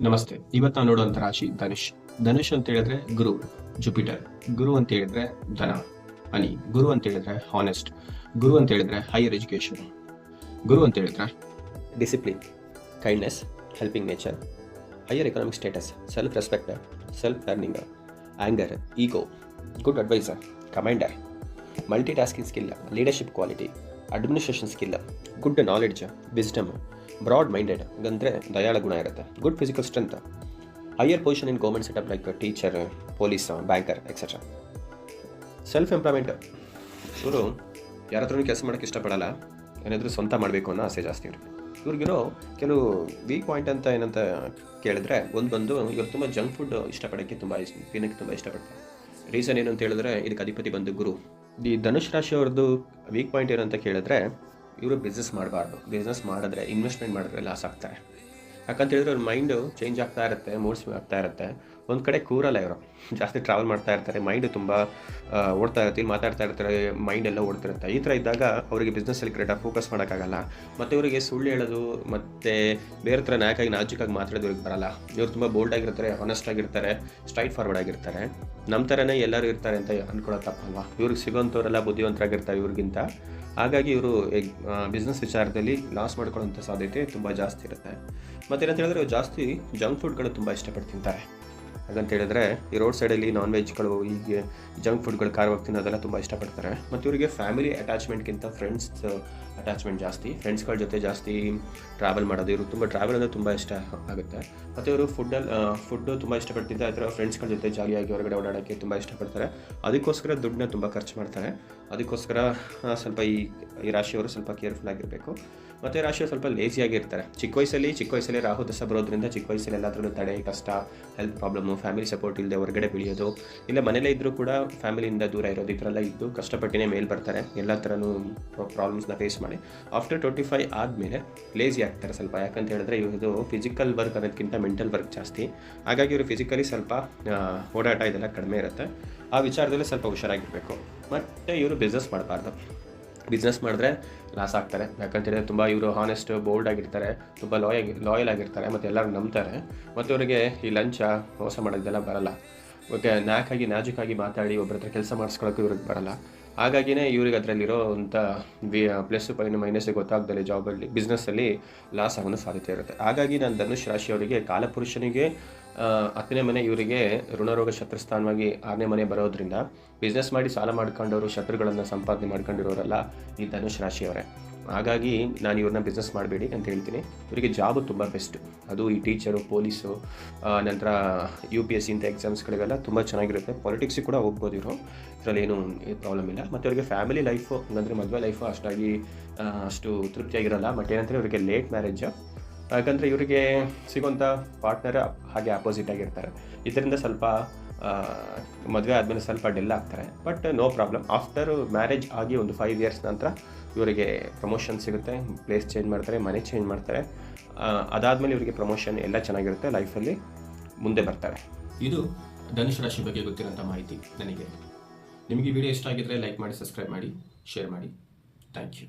ನಮಸ್ತೆ. ಇವತ್ತು ನಾವು ನೋಡುವಂತ ರಾಶಿ ಧನುಷ್. ಧನುಷ್ ಅಂತ ಹೇಳಿದ್ರೆ ಗುರು, ಜುಪಿಟರ್. ಗುರು ಅಂತ ಹೇಳಿದ್ರೆ ಧನ, ಮನಿ. ಗುರು ಅಂತ ಹೇಳಿದ್ರೆ ಹಾನೆಸ್ಟ್. ಗುರು ಅಂತ ಹೇಳಿದ್ರೆ ಹೈಯರ್ ಎಜುಕೇಶನ್. ಗುರು ಅಂತ ಹೇಳಿದ್ರೆ discipline, kindness, helping nature, higher economic status, self respect, self learning, anger, ego, good advisor, commander, multi tasking skill, leadership quality, administration skill, good knowledge, wisdom, broad minded ಅಂದರೆ ದಯಾಳ ಗುಣ ಇರುತ್ತೆ, good physical strength, higher position in government setup like teacher, police, banker etcetera. Self employment, ಇವರು ಯಾರ ಹತ್ರನೂ ಕೆಲಸ ಮಾಡೋಕ್ಕೆ ಇಷ್ಟಪಡಲ್ಲ, ಏನಾದರೂ ಸ್ವಂತ ಮಾಡಬೇಕು ಅನ್ನೋ ಆಸೆ ಜಾಸ್ತಿ ಇರುತ್ತೆ. ಇವ್ರಿಗಿರೋ ಕೆಲವು ವೀಕ್ ಪಾಯಿಂಟ್ ಅಂತ ಏನಂತ ಕೇಳಿದ್ರೆ ಬಂದು ಇವ್ರು ತುಂಬ ಜಂಕ್ ಫುಡ್ ಇಷ್ಟಪಡೋಕ್ಕೆ ತಿನ್ನೋಕ್ಕೆ ತುಂಬ ಇಷ್ಟಪಡ್ತಾರೆ. ರೀಸನ್ ಏನು ಅಂತ ಹೇಳಿದ್ರೆ ಇದಕ್ಕೆ ಅಧಿಪತಿ ಬಂದು ಗುರು. ಈ ಧನುಷ್ ರಾಶಿಯವ್ರದ್ದು ವೀಕ್ ಪಾಯಿಂಟ್ ಏನಂತ ಕೇಳಿದ್ರೆ ಇವರು ಬಿಸ್ನೆಸ್ ಮಾಡಬಾರ್ದು. ಬಿಸ್ನೆಸ್ ಮಾಡಿದ್ರೆ ಇನ್ವೆಸ್ಟ್ಮೆಂಟ್ ಮಾಡಿದ್ರೆ ಲಾಸ್ ಆಗ್ತಾರೆ. ಯಾಕಂತ ಹೇಳಿದ್ರೆ ಅವ್ರ ಮೈಂಡು ಚೇಂಜ್ ಆಗ್ತಾ ಇರುತ್ತೆ, ಮೂಡ್ಸ್ ಆಗ್ತಾ ಇರುತ್ತೆ. ಒಂದು ಕಡೆ ಕೂರಲ್ಲ ಇವರು, ಜಾಸ್ತಿ ಟ್ರಾವೆಲ್ ಮಾಡ್ತಾ ಇರ್ತಾರೆ, ಮೈಂಡು ತುಂಬ ಓಡ್ತಾ ಇರುತ್ತೆ, ಇಲ್ಲಿ ಮಾತಾಡ್ತಾ ಇರ್ತಾರೆ, ಮೈಂಡ್ ಎಲ್ಲ ಓಡ್ತಿರುತ್ತೆ. ಈ ಥರ ಇದ್ದಾಗ ಅವರಿಗೆ ಬಿಸ್ನೆಸ್ಸಲ್ಲಿ ಕರೆಕ್ಟಾಗಿ ಫೋಕಸ್ ಮಾಡೋಕ್ಕಾಗಲ್ಲ. ಮತ್ತು ಇವರಿಗೆ ಸುಳ್ಳು ಹೇಳೋದು ಮತ್ತು ಬೇರೆ ಥರ ನಾಜೂಕಾಗಿ ಮಾತಾಡೋದು ಇವ್ರಿಗೆ ಬರಲ್ಲ. ಇವರು ತುಂಬ ಬೋಲ್ಡ್ ಆಗಿರ್ತಾರೆ, ಹಾನೆಸ್ಟ್ ಆಗಿರ್ತಾರೆ, ಸ್ಟ್ರೈಟ್ ಫಾರ್ವರ್ಡ್ ಆಗಿರ್ತಾರೆ. ನಮ್ಮ ಥರನೇ ಎಲ್ಲರೂ ಇರ್ತಾರೆ ಅಂತ ಅಂದ್ಕೊಳ್ಳೋ ತಪ್ಪಲ್ವಾ. ಇವ್ರಿಗೆ ಸಿಗೋಂಥವರೆಲ್ಲ ಬುದ್ಧಿವಂತರಾಗಿರ್ತಾರೆ ಇವ್ರಿಗಿಂತ. ಹಾಗಾಗಿ ಇವರು ಬಿಸ್ನೆಸ್ ವಿಚಾರದಲ್ಲಿ ಲಾಸ್ ಮಾಡ್ಕೊಳ್ಳೋಂಥ ಸಾಧ್ಯತೆ ತುಂಬ ಜಾಸ್ತಿ ಇರುತ್ತೆ. ಮತ್ತೇನಂತ ಹೇಳಿದ್ರೆ ಜಾಸ್ತಿ ಜಂಕ್ ಫುಡ್ಗಳು ತುಂಬ ಇಷ್ಟಪಟ್ಟು ತಿಂತಾರೆ. ಹಾಗಂತ ಹೇಳಿದ್ರೆ ಈ ರೋಡ್ ಸೈಡಲ್ಲಿ ನಾನ್ ವೆಜ್ಗಳು, ಹೀಗೆ ಜಂಕ್ ಫುಡ್ಗಳು ಖಾರವಾಗಿ ತಿನ್ನೋದೆಲ್ಲ ತುಂಬ ಇಷ್ಟಪಡ್ತಾರೆ. ಮತ್ತು ಇವರಿಗೆ ಫ್ಯಾಮಿಲಿ ಅಟ್ಯಾಚ್ಮೆಂಟ್ಗಿಂತ ಫ್ರೆಂಡ್ಸ್ ಅಟ್ಯಾಚ್ಮೆಂಟ್ ಜಾಸ್ತಿ, ಫ್ರೆಂಡ್ಸ್ಗಳ ಜೊತೆ ಜಾಸ್ತಿ ಟ್ರಾವೆಲ್ ಮಾಡೋದು. ಇವರು ತುಂಬ ಟ್ರಾವೆಲ್ ಅಂದರೆ ತುಂಬ ಇಷ್ಟ ಆಗುತ್ತೆ. ಮತ್ತು ಇವರು ಫುಡ್ಡು ತುಂಬ ಇಷ್ಟಪಡ್ತಿದ್ದ ಆ ಥರ ಫ್ರೆಂಡ್ಸ್ಗಳ ಜೊತೆ ಜಾಲಿಯಾಗಿ ಹೊರಗಡೆ ಓಡಾಡೋಕ್ಕೆ ತುಂಬ ಇಷ್ಟಪಡ್ತಾರೆ. ಅದಕ್ಕೋಸ್ಕರ ದುಡ್ಡನ್ನ ತುಂಬ ಖರ್ಚು ಮಾಡ್ತಾರೆ. ಅದಕ್ಕೋಸ್ಕರ ಸ್ವಲ್ಪ ಈ ರಾಶಿಯವರು ಸ್ವಲ್ಪ ಕೇರ್ಫುಲ್ ಆಗಿರಬೇಕು. ಮತ್ತು ರಾಶಿಯವರು ಸ್ವಲ್ಪ ಲೇಸಿಯಾಗಿರ್ತಾರೆ. ಚಿಕ್ಕ ವಯಸ್ಸಲ್ಲಿ ರಾಹು ದಶ ಬರೋದ್ರಿಂದ ಚಿಕ್ಕ ವಯಸ್ಸಲ್ಲಿ ಎಲ್ಲಾದ್ರೂ ತಡೆ, ಕಷ್ಟ, ಹೆಲ್ತ್ ಪ್ರಾಬ್ಲಮ್ಮು, ಫ್ಯಾಮಿಲಿ ಸಪೋರ್ಟ್ ಇಲ್ಲದೆ ಹೊರಗಡೆ ಬೆಳೆಯೋದು, ಇಲ್ಲ ಮನೇಲೇ ಇದ್ದರೂ ಕೂಡ ಫ್ಯಾಮಿಲಿಯಿಂದ ದೂರ ಇರೋದು, ಈ ಥರ ಎಲ್ಲ ಇದ್ದು ಕಷ್ಟಪಟ್ಟಿನೇ ಮೇಲೆ ಬರ್ತಾರೆ. ಎಲ್ಲ ಥರನೂ ಪ್ರಾಬ್ಲಮ್ಸ್ನ ಫೇಸ್ ಮಾಡಿ ಆಫ್ಟರ್ 25 ಆದಮೇಲೆ ಲೇಸಿ ಆಗ್ತಾರೆ ಸ್ವಲ್ಪ. ಯಾಕಂತ ಹೇಳಿದ್ರೆ ಇವ್ರದ್ದು ಫಿಸಿಕಲ್ ವರ್ಕ್ ಅನ್ನೋದಕ್ಕಿಂತ ಮೆಂಟಲ್ ವರ್ಕ್ ಜಾಸ್ತಿ. ಹಾಗಾಗಿ ಇವರು ಫಿಸಿಕಲಿ ಸ್ವಲ್ಪ ಓಡಾಟ ಇದೆಲ್ಲ ಕಡಿಮೆ ಇರುತ್ತೆ. ಆ ವಿಚಾರದಲ್ಲಿ ಸ್ವಲ್ಪ ಹುಷಾರಾಗಿರಬೇಕು. ಮತ್ತು ಇವರು ಬಿಸ್ನೆಸ್ ಮಾಡಬಾರ್ದು. ಬಿಸ್ನೆಸ್ ಮಾಡಿದ್ರೆ ಲಾಸ್ ಆಗ್ತಾರೆ. ಯಾಕಂತ ಹೇಳಿದ್ರೆ ತುಂಬ ಇವರು ಹಾನೆಸ್ಟ್, ಬೋಲ್ಡ್ ಆಗಿರ್ತಾರೆ, ತುಂಬ ಲಾಯಲ್ ಆಗಿರ್ತಾರೆ, ಮತ್ತು ಎಲ್ಲರೂ ನಂಬ್ತಾರೆ. ಮತ್ತು ಇವರಿಗೆ ಈ ಲಂಚ, ಮೋಸ ಮಾಡೋದೆಲ್ಲ ಬರಲ್ಲ. ಓಕೆ, ನಾಜೂಕಾಗಿ ಮಾತಾಡಿ ಒಬ್ಬರ ಹತ್ರ ಕೆಲಸ ಮಾಡಿಸ್ಕೊಳ್ಳೋಕ್ಕೂ ಇವ್ರಿಗೆ ಬರಲ್ಲ. ಹಾಗಾಗಿಯೇ ಇವ್ರಿಗೆ ಅದರಲ್ಲಿರೋ ಅಂಥ ಪ್ಲಸ್ ಮೈನಸ್ ಗೊತ್ತಾಗ್ದಲೆ ಜಾಬಲ್ಲಿ, ಬಿಸ್ನೆಸ್ಸಲ್ಲಿ ಲಾಸ್ ಆಗೋದು ಸಾಧ್ಯತೆ ಇರುತ್ತೆ. ಹಾಗಾಗಿ ನಾನು ಧನುಷ್ ರಾಶಿಯವರಿಗೆ ಕಾಲಪುರುಷನಿಗೆ 10ನೇ ಮನೆ, ಇವರಿಗೆ ಋಣರೋಗ ಶತ್ರುಸ್ಥಾನವಾಗಿ 6ನೇ ಮನೆ ಬರೋದ್ರಿಂದ ಬಿಸ್ನೆಸ್ ಮಾಡಿ ಸಾಲ ಮಾಡ್ಕೊಂಡವರು, ಶತ್ರುಗಳನ್ನು ಸಂಪಾದನೆ ಮಾಡ್ಕೊಂಡಿರೋರೆಲ್ಲ ಈ ಧನುಷ್ ರಾಶಿಯವರೇ. ಹಾಗಾಗಿ ನಾನು ಇವ್ರನ್ನ ಬಿಸ್ನೆಸ್ ಮಾಡಬೇಡಿ ಅಂತ ಹೇಳ್ತೀನಿ. ಇವರಿಗೆ ಜಾಬು ತುಂಬ ಬೆಸ್ಟು. ಅದು ಈ ಟೀಚರು, ಪೊಲೀಸು, ನಂತರ UPSC ಇಂಥ ಎಕ್ಸಾಮ್ಸ್ಗಳಿಗೆಲ್ಲ ತುಂಬ ಚೆನ್ನಾಗಿರುತ್ತೆ. ಪಾಲಿಟಿಕ್ಸಿಗೆ ಕೂಡ ಹೋಗ್ಬೋದು ಇವರು, ಇದರಲ್ಲಿ ಏನೂ ಪ್ರಾಬ್ಲಮ್ ಇಲ್ಲ. ಮತ್ತು ಅವರಿಗೆ ಫ್ಯಾಮಿಲಿ ಲೈಫು ಅಂದರೆ ಮದುವೆ ಲೈಫು ಅಷ್ಟು ತೃಪ್ತಿಯಾಗಿರೋಲ್ಲ. ಬಟ್ ಏನಂದರೆ ಇವರಿಗೆ ಲೇಟ್ ಮ್ಯಾರೇಜ್. ಯಾಕಂದರೆ ಇವರಿಗೆ ಸಿಗೋಂಥ ಪಾರ್ಟ್ನರ್ ಹಾಗೆ ಆಪೋಸಿಟ್ ಆಗಿರ್ತಾರೆ. ಇದರಿಂದ ಸ್ವಲ್ಪ ಮದುವೆ ಆದಮೇಲೆ ಸ್ವಲ್ಪ ಡೆಲ್ ಆಗ್ತಾರೆ. But no problem. After marriage ಆಗಿ ಒಂದು 5 ಇಯರ್ಸ್ ನಂತರ ಇವರಿಗೆ ಪ್ರಮೋಷನ್ ಸಿಗುತ್ತೆ, ಪ್ಲೇಸ್ ಚೇಂಜ್ ಮಾಡ್ತಾರೆ, ಮನೆ ಚೇಂಜ್ ಮಾಡ್ತಾರೆ. ಅದಾದಮೇಲೆ ಇವರಿಗೆ ಪ್ರಮೋಷನ್ ಎಲ್ಲ ಚೆನ್ನಾಗಿರುತ್ತೆ, ಲೈಫಲ್ಲಿ ಮುಂದೆ ಬರ್ತಾರೆ. ಇದು ಧನುಷ್ ರಾಶಿ ಬಗ್ಗೆ ಗೊತ್ತಿರೋಂಥ ಮಾಹಿತಿ ನನಗೆ. ನಿಮಗೆ ವಿಡಿಯೋ ಇಷ್ಟ ಆಗಿದ್ದರೆ ಲೈಕ್ ಮಾಡಿ, ಸಬ್ಸ್ಕ್ರೈಬ್ ಮಾಡಿ, ಶೇರ್ ಮಾಡಿ. Thank you.